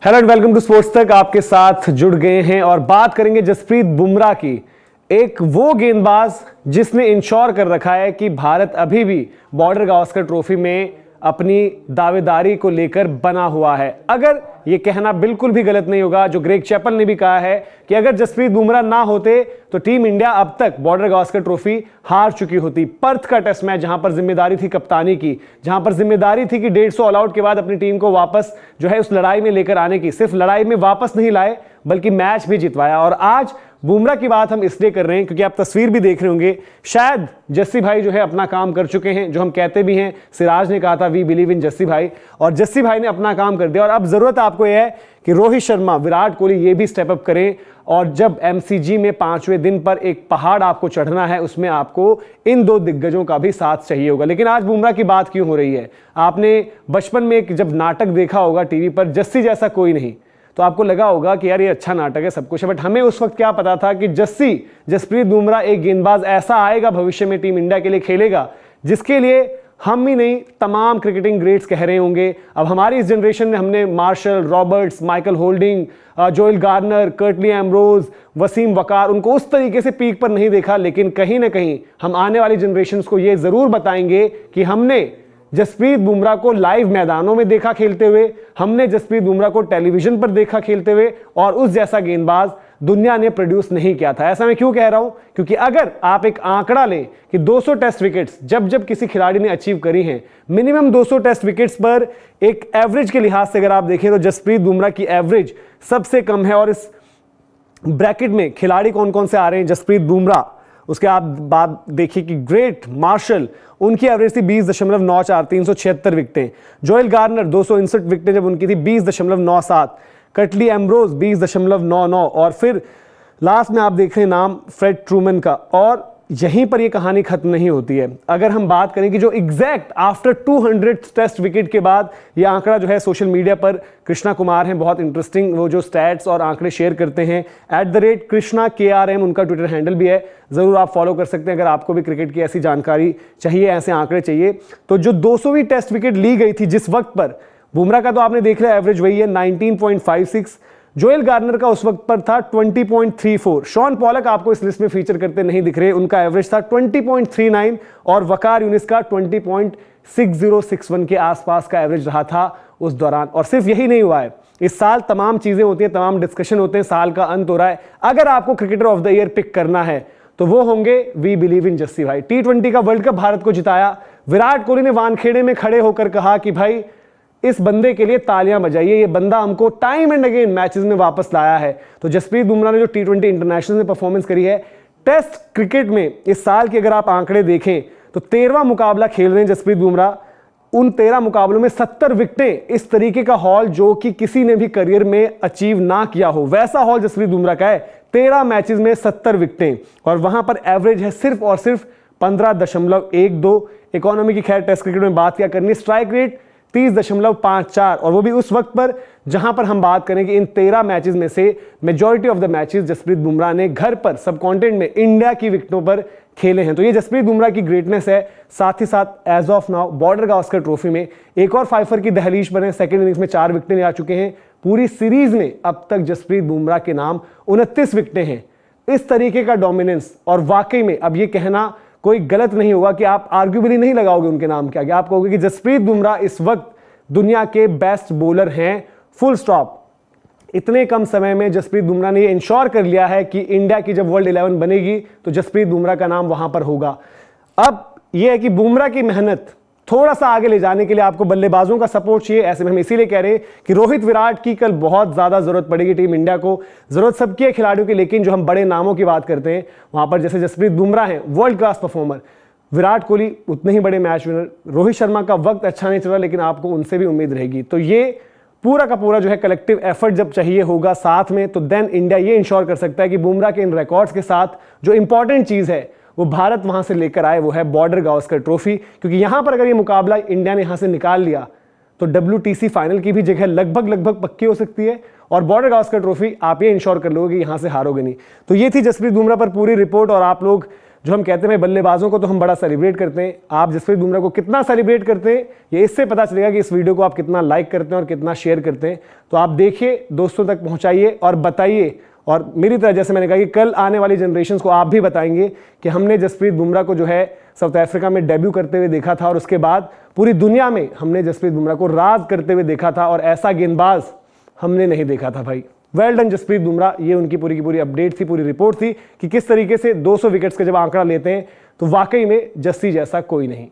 Hello and welcome to sports तक। आपके साथ जुड़ गए हैं और बात करेंगे जसप्रीत बुमराह की। एक वो गेंदबाज जिसने इंश्योर कर रखा है कि भारत अभी भी बॉर्डर गावस्कर ट्रॉफी में अपनी दावेदारी को लेकर बना हुआ है। अगर ये कहना बिल्कुल भी गलत नहीं होगा जो ग्रेग चैपल ने भी कहा है कि अगर जसप्रीत बुमराह ना होते तो टीम इंडिया अब तक बॉर्डर गावस्कर ट्रॉफी हार चुकी होती। पर्थ का टेस्ट मैच जहां पर जिम्मेदारी थी कप्तानी की, जहां पर जिम्मेदारी थी कि 150 ऑल आउट के बाद अपनी टीम को वापस जो है उस लड़ाई में लेकर आने की, सिर्फ लड़ाई में वापस नहीं लाए बल्कि मैच भी जितवाया। और आज बुमराह की बात हम इसलिए कर रहे हैं क्योंकि आप तस्वीर भी देख रहे होंगे, शायद जस्सी भाई जो है अपना काम कर चुके हैं। जो हम कहते भी हैं, सिराज ने कहा था वी बिलीव इन जस्सी भाई, और जस्सी भाई ने अपना काम कर दिया। और अब जरूरत आपको यह है कि रोहित शर्मा, विराट कोहली ये भी स्टेप अप करें। और जब एमसीजी में 5वें दिन पर एक पहाड़ आपको चढ़ना है, उसमें आपको इन दो दिग्गजों का भी साथ चाहिए होगा। लेकिन आज बुमराह की बात क्यों हो रही है? आपने बचपन में एक जब नाटक देखा होगा टीवी पर, जस्सी जैसा कोई नहीं, तो आपको लगा होगा कि यार ये अच्छा नाटक है, सब कुछ है। बट हमें उस वक्त क्या पता था कि जसप्रीत बुमराह एक गेंदबाज ऐसा आएगा भविष्य में, टीम इंडिया के लिए खेलेगा, जिसके लिए हम ही नहीं तमाम क्रिकेटिंग ग्रेट्स कह रहे होंगे। अब हमारी इस जनरेशन में हमने Marshall, Roberts, Michael Holding, Joel Garner, Curtly Ambrose, Wasim Waqar, उनको उस तरीके से पीक पर नहीं देखा। लेकिन कहीं ना कहीं हम आने वाली जनरेशन को ये जरूर बताएंगे कि हमने जसप्रीत बुमराह को लाइव मैदानों में देखा खेलते हुए, हमने जसप्रीत बुमराह को टेलीविजन पर देखा खेलते हुए, और उस जैसा गेंदबाज दुनिया ने प्रोड्यूस नहीं किया था। ऐसा मैं क्यों कह रहा हूं? क्योंकि अगर आप एक आंकड़ा लें कि 200 टेस्ट विकेट्स जब जब किसी खिलाड़ी ने अचीव करी हैं, मिनिमम 200 टेस्ट विकेट्स पर एक एवरेज के लिहाज से अगर आप देखें तो जसप्रीत बुमराह की एवरेज सबसे कम है। और इस ब्रैकेट में खिलाड़ी कौन कौन से आ रहे हैं? जसप्रीत बुमराह, उसके आप बात देखिए कि ग्रेट मार्शल, उनकी एवरेज थी 20.94, 376 विकेटें। जोएल गार्नर 259 विकेटें जब उनकी थी, 20.97। कटली एम्ब्रोज 20.99। और फिर लास्ट में आप देख रहे हैं नाम फ्रेड ट्रूमन का। और यहीं पर यह कहानी खत्म नहीं होती है। अगर हम बात करें कि जो एग्जैक्ट आफ्टर 200 टेस्ट विकेट के बाद यह आंकड़ा जो है सोशल मीडिया पर कृष्णा कुमार हैं, बहुत इंटरेस्टिंग वो जो स्टैट्स और आंकड़े शेयर करते हैं, @कृष्णा KRM उनका ट्विटर हैंडल भी है, जरूर आप फॉलो कर सकते हैं अगर आपको भी क्रिकेट की ऐसी जानकारी चाहिए, ऐसे आंकड़े चाहिए। तो जो 200वीं टेस्ट विकेट ली गई थी जिस वक्त पर, बुमराह का तो आपने देख लिया एवरेज वही है 19.56, जोएल गार्नर का उस वक्त पर था 20.34। शॉन पॉलक आपको इस लिस्ट में फीचर करते नहीं दिख रहे, उनका एवरेज था 20.39, और वकार यूनिस का 20.6061 के आसपास का एवरेज रहा था उस दौरान। और सिर्फ यही नहीं हुआ है, इस साल तमाम चीजें होती हैं, तमाम डिस्कशन होते हैं, साल का अंत हो रहा है। अगर आपको cricketer of the year pick करना है तो वो होंगे वी बिलीव इन जस्सी भाई। T20 का वर्ल्ड कप भारत को जिताया, विराट कोहली ने वानखेड़े में खड़े होकर कहा कि भाई इस बंदे के लिए तालियां बजाइए, ये बंदा हमको टाइम एंड अगेन मैचेस में वापस लाया है। तो जसप्रीत बुमराह ने जो T20 इंटरनेशनल में परफॉर्मेंस करी है, टेस्ट क्रिकेट में इस साल के अगर आप आंकड़े देखें तो 13वां मुकाबला खेल रहे हैं जसप्रीत बुमराह। उन 13 मुकाबलों में 70 विकेटें, इस तरीके का हॉल जो कि किसी ने भी करियर में अचीव ना किया हो, वैसा हॉल जसप्रीत बुमराह का है। 13 मैचेस में 70 विकेटें, और वहां पर एवरेज है सिर्फ और सिर्फ 15.12। इकोनॉमी की खैर टेस्ट क्रिकेट में बात क्या करनी, स्ट्राइक रेट 30.54, और वो भी उस वक्त पर जहां पर हम बात करें कि इन 13 मैचेस में से majority of the matches Jasprit Bumrah ने घर पर सब कॉन्टिनेंट में इंडिया की विकेटों पर खेले हैं। तो ये जसप्रीत बुमराह की ग्रेटनेस है। साथ ही साथ as of now Border Gavaskar trophy में एक और फाइफर की दहलीज पर है, सेकंड इनिंग्स में 4 विकेटें आ चुके हैं। पूरी सीरीज में अब तक जसप्रीत बुमराह के नाम 29 विकेटें हैं। इस तरीके का डोमिनेंस, और वाकई में अब ये कहना कोई गलत नहीं होगा कि आप आर्ग्यूबली नहीं लगाओगे उनके नाम के आगे, आप कहोगे कि जसप्रीत बुमराह इस वक्त दुनिया के बेस्ट बॉलर हैं, फुल स्टॉप। इतने कम समय में जसप्रीत बुमराह ने ये इंश्योर कर लिया है कि इंडिया की जब वर्ल्ड 11 बनेगी तो जसप्रीत बुमराह का नाम वहां पर होगा। अब यह है कि बुमराह की मेहनत थोड़ा सा आगे ले जाने के लिए आपको बल्लेबाजों का सपोर्ट चाहिए। ऐसे में हम इसीलिए कह रहे हैं कि रोहित, विराट की कल बहुत ज्यादा जरूरत पड़ेगी टीम इंडिया को। जरूरत सबकी है खिलाड़ियों की, लेकिन जो हम बड़े नामों की बात करते हैं वहां पर जैसे जसप्रीत बुमराह हैं, world class performer, Virat Kohli उतने ही बड़े मैच विनर, रोहित शर्मा का वक्त अच्छा नहीं चल रहा लेकिन आपको उनसे भी उम्मीद रहेगी। तो ये पूरा का पूरा जो है कलेक्टिव एफर्ट जब चाहिए होगा साथ में, तो देन इंडिया ये इंश्योर कर सकता है कि बुमराह के इन रिकॉर्ड्स के साथ जो इंपॉर्टेंट चीज है वो भारत वहां से लेकर आए, वो है बॉर्डर गावस्कर ट्रॉफी। क्योंकि यहां पर अगर ये मुकाबला इंडिया ने यहां से निकाल लिया तो WTC फाइनल की भी जगह लगभग पक्की हो सकती है, और बॉर्डर गावस्कर ट्रॉफी आप ये इंश्योर कर लोगे कि यहां से हारोगे नहीं। तो ये थी जसप्रीत बुमराह पर पूरी रिपोर्ट, और आप लोग जो हम कहते हैं बल्लेबाजों को तो हम बड़ा सेलिब्रेट करते हैं, आप जसप्रीत बुमराह को कितना सेलिब्रेट करते हैं ये इससे पता चलेगा कि इस वीडियो को आप कितना लाइक करते हैं और कितना शेयर करते हैं। तो आप देखिए, दोस्तों तक पहुंचाइए और बताइए, और मेरी तरह जैसे मैंने कहा कि कल आने वाली जनरेशन को आप भी बताएंगे कि हमने जसप्रीत बुमराह को जो है साउथ अफ्रीका में डेब्यू करते हुए देखा था और उसके बाद पूरी दुनिया में हमने जसप्रीत बुमराह को राज करते हुए देखा था और ऐसा गेंदबाज हमने नहीं देखा था भाई। Well done Jasprit Bumrah. ये उनकी पूरी की पूरी अपडेट थी, पूरी रिपोर्ट थी कि किस तरीके से 200 विकेट्स का जब आंकड़ा लेते हैं तो वाकई में जस्सी जैसा कोई नहीं।